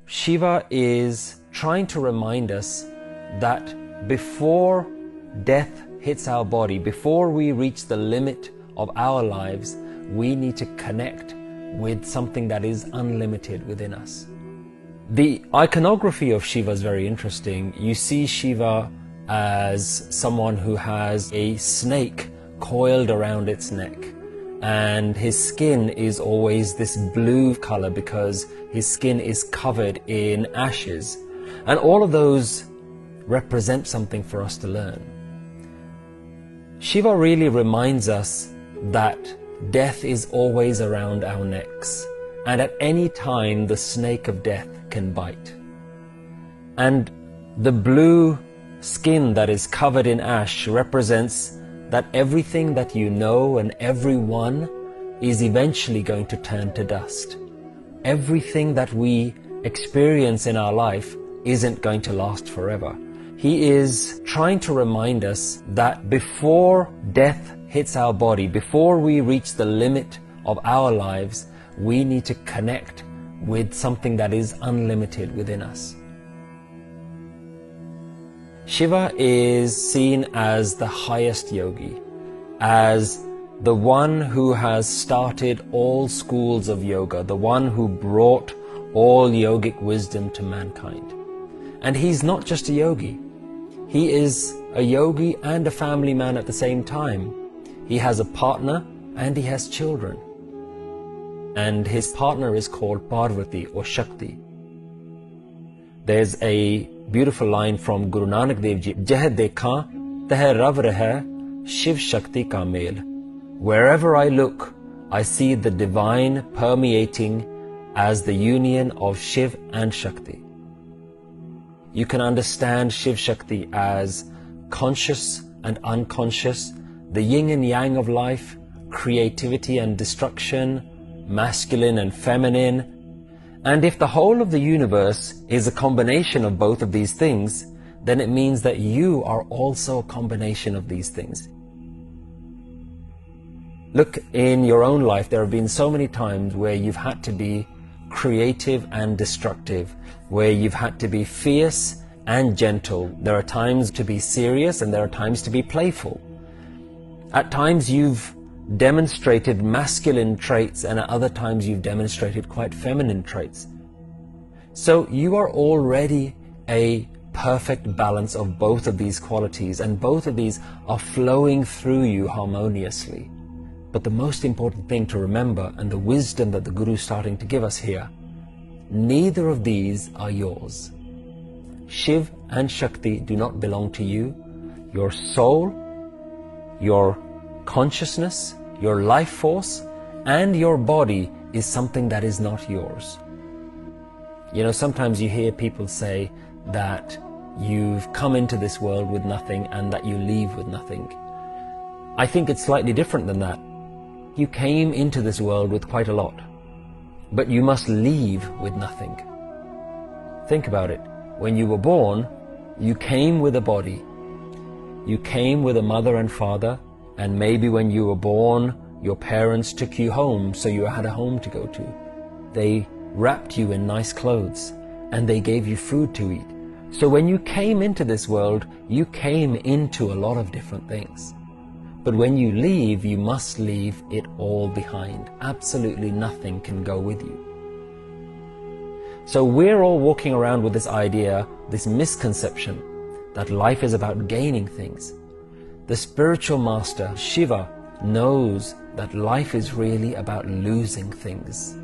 Shiva is trying to remind us that before death hits our body, before we reach the limit of our lives, we need to connect with something that is unlimited within us. The iconography of Shiva is very interesting. You see Shiva as someone who has a snake coiled around its neck, and his skin is always this blue color because his skin is covered in ashes. And all of those represent something for us to learn. Shiva really reminds us that death is always around our necks, and at any time the snake of death can bite. And the blue skin that is covered in ash represents that everything that you know and everyone is eventually going to turn to dust. Everything that we experience in our life isn't going to last forever. He is trying to remind us that before death hits our body, before we reach the limit of our lives, we need to connect with something that is unlimited within us. Shiva is seen as the highest yogi, as the one who has started all schools of yoga, the one who brought all yogic wisdom to mankind. And he's not just a yogi. He is a yogi and a family man at the same time. He has a partner and he has children. And his partner is called Parvati or Shakti. There's a beautiful line from Guru Nanak Dev Ji, "Jeh dekha teh rav rahe Shiv Shakti ka mel." Wherever I look, I see the divine permeating as the union of Shiv and Shakti. You can understand Shiv Shakti as conscious and unconscious, the yin and yang of life, creativity and destruction, masculine and feminine. And if the whole of the universe is a combination of both of these things, then it means that you are also a combination of these things. Look, in your own life, there have been so many times where you've had to be creative and destructive, where you've had to be fierce and gentle. There are times to be serious and there are times to be playful. At times you've demonstrated masculine traits, and at other times you've demonstrated quite feminine traits. So you are already a perfect balance of both of these qualities, and both of these are flowing through you harmoniously. But the most important thing to remember, and the wisdom that the Guru is starting to give us here, neither of these are yours. Shiv and Shakti do not belong to you. Your soul, your consciousness, your life force, and your body is something that is not yours. You know, sometimes you hear people say that you've come into this world with nothing and that you leave with nothing. I think it's slightly different than that. You came into this world with quite a lot, but you must leave with nothing. Think about it. When you were born, you came with a body. You came with a mother and father, and maybe when you were born, your parents took you home so you had a home to go to. They wrapped you in nice clothes, and they gave you food to eat. So when you came into this world, you came into a lot of different things. But when you leave, you must leave it all behind. Absolutely nothing can go with you. So we're all walking around with this idea, this misconception, that life is about gaining things. The spiritual master, Shiva, knows that life is really about losing things.